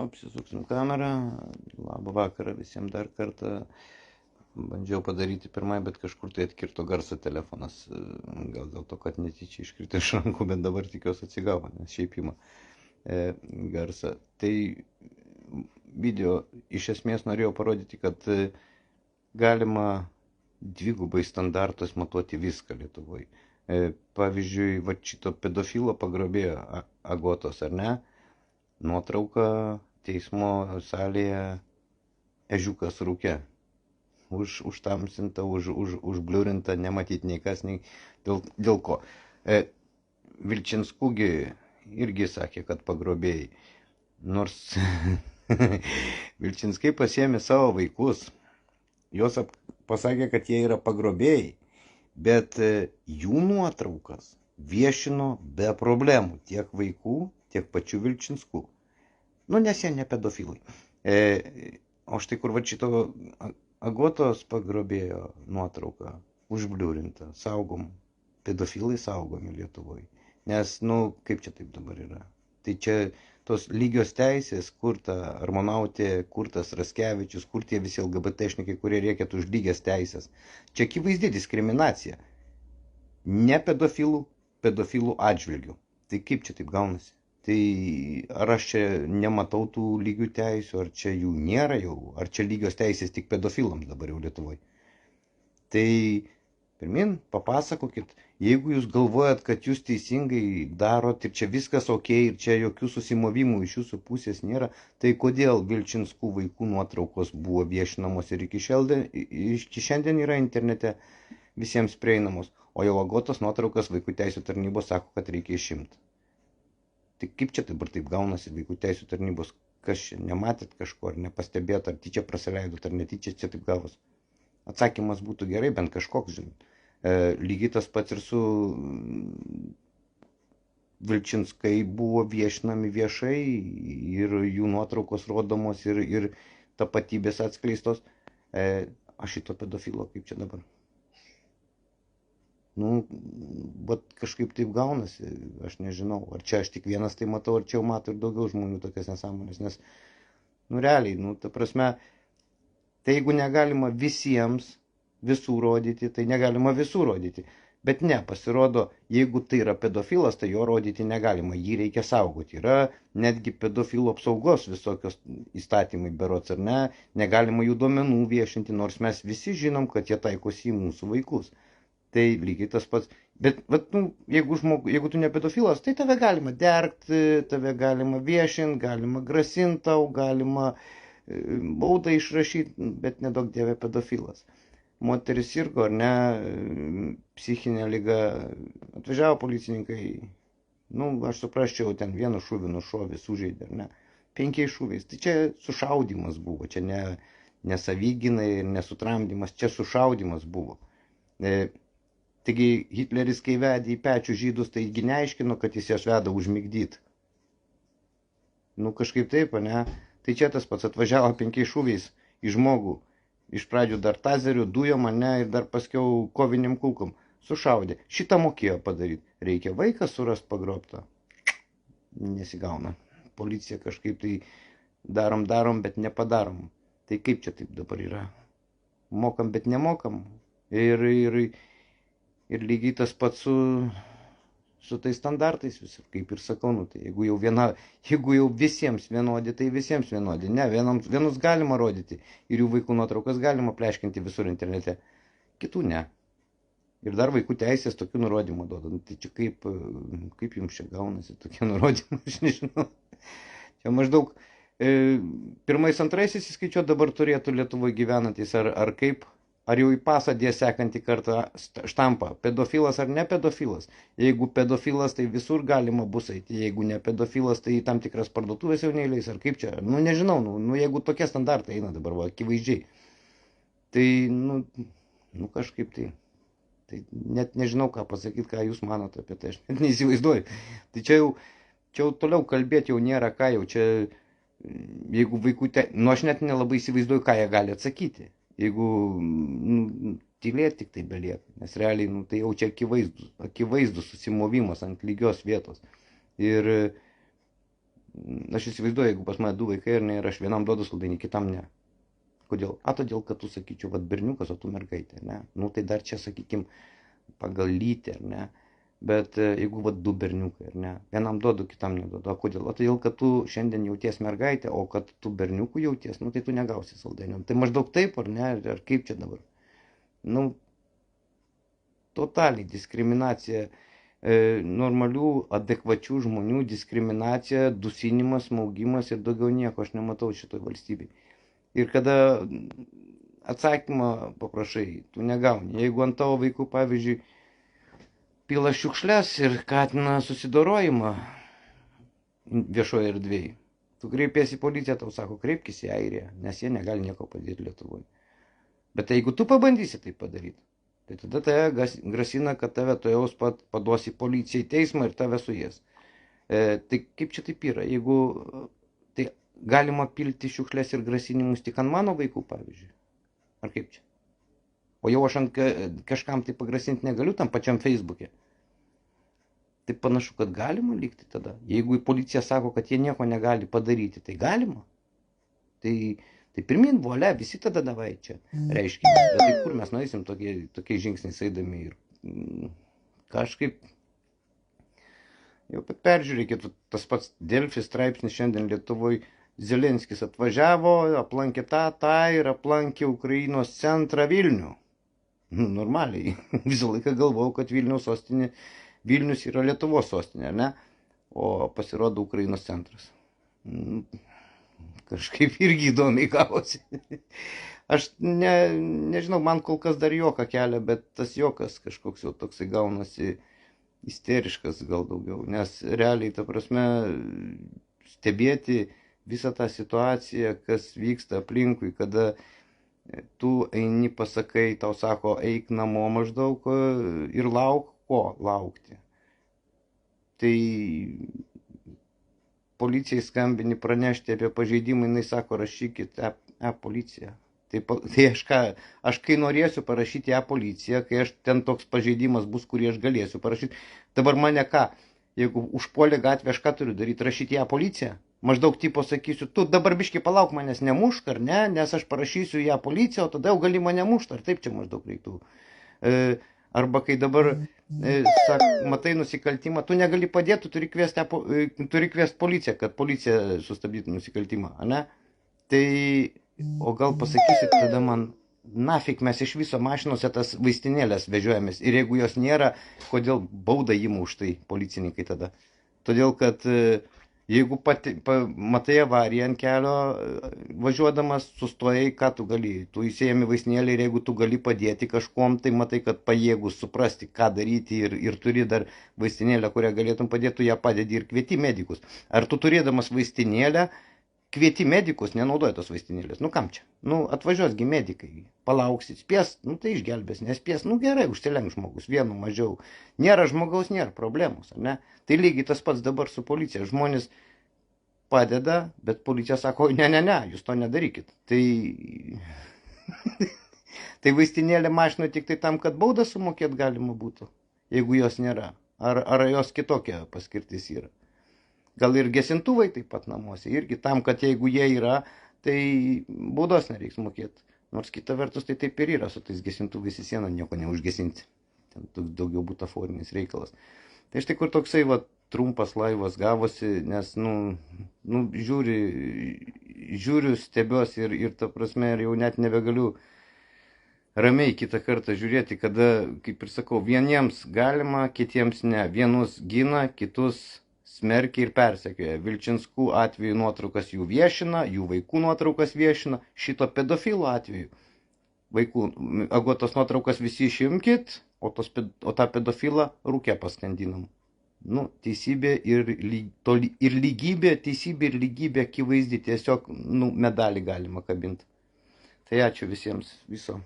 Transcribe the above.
apsisuksim kamerą. Labą vakarą visiems dar kartą. Bandžiau padaryti pirmai, bet kažkur tai atkirto garsą telefonas. Gal dėl to, kad netyčia iškrito iš rankų, bet dabar tikiuosi atsigavo, nes šiaip ima garsą. Tai video iš esmės norėjau parodyti, kad galima dvigubai standartas matuoti viską Lietuvoje. Pavyzdžiui, va šito pedofilo pagrobėjo Agotos, ar ne? Nuotrauka teismo salėje ežiukas rūke. Užtamsinta, užbliurinta, nematyti nei kas, nei dėl ko. Vilčinskųgi irgi sakė, kad pagrobėjai. Nors Vilčinskai pasiėmė savo vaikus. Jos pasakė, kad jie yra pagrobėjai. Bet jų nuotraukas viešino be problemų tiek vaikų, tiek pačių Vilčinskų. Nu, nes jie ne pedofilai. O štai kur va šito Agotos pagrobėjo nuotrauka užbliurinta, saugom. Pedofilai saugomi Lietuvoje. Nes, nu, kaip čia taip dabar yra? Tai čia tos lygios teisės, kur ta Armonautė, kur tas Raskevičius, kur tie visi LGBT-šnikai, kurie reikėtų už lygias teisės. Čia akivaizdi diskriminacija. Ne pedofilų atžvilgių. Tai kaip čia taip gaunasi? Tai ar aš čia nematau tų lygių teisių, ar čia jų nėra jau, ar čia lygios teisės tik pedofilams dabar jau Lietuvoje. Tai pirmin, papasakokit, jeigu jūs galvojat, kad jūs teisingai darot ir čia viskas ok, ir čia jokių susimovimų iš jūsų pusės nėra, tai kodėl Vilčinskų vaikų nuotraukos buvo viešinamos ir iki šiandien yra internete visiems prieinamos, o jau Agotos nuotraukas Vaikų teisų tarnybos sako, kad reikia išimti. Tai kaip čia dabar taip gaunasi Vaikų teisų tarnybos, kas čia, nematėt kažko, ar nepastebėt, ar tyčia prasileidot, ar netyčia čia taip gavos? Atsakymas būtų gerai, bent kažkoks, žinot. Lygiai tas pats ir su Vilčinskai buvo viešinami viešai ir jų nuotraukos rodomos ir tapatybės atskleistos. Aš šito pedofilo kaip čia dabar? Nu, bet kažkaip taip gaunasi, aš nežinau, ar čia aš tik vienas tai matau, ar čia jau mato ir daugiau žmonių tokias nesąmonės, nes, nu realiai, nu, ta prasme, tai jeigu negalima visiems visų rodyti, tai negalima visų rodyti. Bet ne, pasirodo, jeigu tai yra pedofilas, tai jo rodyti negalima, jį reikia saugoti. Yra netgi pedofilų apsaugos visokios įstatymai berods, ar ne, negalima jų duomenų viešinti, nors mes visi žinom, kad jie taikosi į mūsų vaikus. Tai lygiai tas pats. Bet nu, jeigu tu ne pedofilas, tai tave galima dergti, tave galima viešinti, galima grasinti tau, galima baudą išrašyti, bet nedaug dievė pedofilas. Moteris sirgo, ar ne, psichinė liga, atvažiavo policininkai, nu, aš suprasčiau, ten vienu šūviu nušovė, sužeidė, ar ne, 5 šūviais. Tai čia sušaudimas buvo, čia ne savigynai ir nesutramdymas, čia sušaudimas buvo. Taigi Hitleris, kai vedė į pečių žydus, taigi neaiškino, kad jis jas veda užmigdyti. Nu, kažkaip taip, ne? Tai čia tas pats atvažiavo 5 šūviais į žmogų. Iš pradžių dar tazerių, dujom, ne, ir dar paskiau koviniam kulkom. Sušaudė. Šitą mokėjo padaryti. Reikia vaiką surasti pagrobtą. Nesigauna. Policija kažkaip tai darom, bet nepadarom. Tai kaip čia taip dabar yra? Mokam, bet nemokam. Ir lygiai tas pats su tais standartais visur, kaip ir sakau, nu, tai jeigu jau visiems vienodi, tai visiems vienodi. Ne, vienus galima rodyti ir jų vaikų nuotraukas galima pleškinti visur internete, kitų ne. Ir dar Vaikų teisės tokių nurodymų duoda. Nu, tai čia kaip jums čia gaunasi tokie nurodymai, aš nežinau. Čia maždaug 1-2 įskaičiuot dabar turėtų Lietuvoje gyvenantis, ar kaip? Ar jau į pasą dės sekantį kartą štampą, pedofilas ar ne pedofilas. Jeigu pedofilas, tai visur galima bus eiti, jeigu ne pedofilas, tai į tam tikras parduotuvės jau neįleis, ar kaip čia. Nu nežinau, nu jeigu tokie standartai eina dabar, va, akivaizdžiai. Tai, nu kažkaip tai net nežinau, ką pasakyti, ką jūs manote apie tai, aš net neįsivaizduoju. Tai čia jau toliau kalbėti jau nėra ką, jau čia, jeigu vaikų aš net nelabai įsivaizduoju, ką jie gali atsakyti. Jeigu tylėti tik tai belieka, nes realiai tai jau čia akivaizdus susimovimas ant lygios vietos. Ir Aš įsivaizduoju, jeigu pas mane 2 vaikai ir aš vienam duodu saldainį, kitam ne. Kodėl? Todėl, kad tu sakyčiau, vat berniukas, o tu mergaitė, ne? Nu, tai dar čia, sakykim, pagal lytį, ar ne? Bet jeigu vat 2 berniukai, ar ne? Vienam duodu, kitam neduodu. O kodėl? O todėl, kad tu šiandien jauties mergaitė, o kad tu berniukų jauties, nu, tai tu negausi saldainio. Tai maždaug taip, ar ne? Ar kaip čia dabar? Nu, totaliai diskriminacija. Normalių, adekvačių žmonių diskriminacija, dusinimas, smaugimas ir daugiau nieko aš nematau šitoj valstybei. Ir kada atsakymą paprašai, tu negauni. Jeigu ant tavo vaikų, pavyzdžiui, pila šiukšles ir skatina susidorojimą viešoje erdvėje, tu kreipiesi į policiją, tau sako, kreipkis į Airiją, nes jie negali nieko padaryti Lietuvoje. Bet jeigu tu pabandysi tai padaryti, tai tada tave grasina, kad tave tuojaus pat paduos į policiją, į teismą ir tave suės. Tai kaip čia taip yra? Jeigu tai galima pilti šiukšlės ir grasinimus tik ant mano vaikų, pavyzdžiui. Ar kaip čia? O jau aš ant kažkam tai pagrasinti negaliu tam pačiam Facebook'e. Tai panašu, kad galima likti tada. Jeigu policija sako, kad jie nieko negali padaryti, tai galima. Tai pirmin, volia, visi tada davai čia reiškia. Bet tai kur mes nueisim tokie žingsniai eidami ir kažkaip jau peržiūrėkit, tas pats Delfi straipsnis šiandien Lietuvoje. Zelenskis atvažiavo, aplankė tą ir aplankė Ukrainos centrą Vilnių. Normaliai. Visą laiką galvojau, kad Vilnius yra Lietuvos sostinė, ne? O pasirodo Ukrainos centras. Kažkaip irgi įdomiai gavosi. Aš nežinau, man kol kas dar juoką kelia, bet tas juokas kažkoks jau toksai gaunasi isteriškas gal daugiau. Nes realiai, ta prasme, stebėti visą tą situaciją, kas vyksta aplinkui, kada tu eini, pasakai, tau sako, eik namo maždaug ir lauk, ko laukti. Tai policijai skambini pranešti apie pažeidimą, jinai sako, rašykit policiją. Tai aš kai norėsiu parašyti policiją, kai aš ten toks pažeidimas bus, kurį aš galėsiu parašyti, dabar mane ką, jeigu užpuolė gatvę, aš ką turiu daryti, rašyti policiją? Maždaug tipo sakysiu, tu dabar biškai palauk manęs nemušk, ar ne, nes aš parašysiu policiją, o tada jau gali mane mušti, ar taip čia maždaug reiktų. Arba kai dabar matai nusikaltimą, tu negali padėti, tu turi kviesti policiją, kad policija sustabdytų nusikaltimą, ne? Tai, o gal pasakysit tada man, nafik mes iš viso mašinose tas vaistinėlės vežiojamės ir jeigu jos nėra, kodėl baudą įmu už tai policininkai tada? Todėl, kad jeigu matai avariją ant kelio, važiuodamas, sustojai, ką tu gali. Tu įsėjami vaistinėlį ir jeigu tu gali padėti kažkuom, tai matai, kad pajėgus suprasti, ką daryti ir turi dar vaistinėlę, kurią galėtum padėti, tu ją padedi ir kvieti medikus. Ar tu turėdamas vaistinėlę, kvieti medikus, nenaudoji tos vaistinėlės? Nu kam čia? Nu atvažiuosgi medikai, palauksit, spės, nu tai išgelbės, nespės, nu gerai, užsilenk žmogus, vienu mažiau. Nėra žmogaus, nėra problemos, ar ne? Tai lygiai tas pats dabar su policija. Žmonės padeda, bet policija sako, ne, jūs to nedarykit. Tai vaistinėlė mašina tik tai tam, kad baudą sumokėti galima būtų, jeigu jos nėra. Ar jos kitokia paskirtis yra. Gal ir gesintuvai taip pat namuose, irgi tam, kad jeigu jie yra, tai baudos nereiks mokėti. Nors kita vertus tai taip ir yra, su tais gesintuvais į sieną nieko neužgesinti. Ten daugiau butaforinis reikalas. Tai štai kur toksai trumpas laivas gavosi, nes, žiūriu, stebiuosi ir ta prasme, ir jau net nebegaliu ramiai kitą kartą žiūrėti, kada, kaip ir sakau, vieniems galima, kitiems ne. Vienus gina, kitus smerkia ir persekioja. Vilčinskų atveju nuotraukas jų viešina, jų vaikų nuotraukas viešina, šito pedofilo atveju. Vaikų Agotos nuotraukas visi išimkit, o tą pedofilą rūke paskandinam. Teisybė ir lygybė, teisybė ir lygybė akivaizdi, tiesiog medalį galima kabinti. Tai ačiū visiems, viso.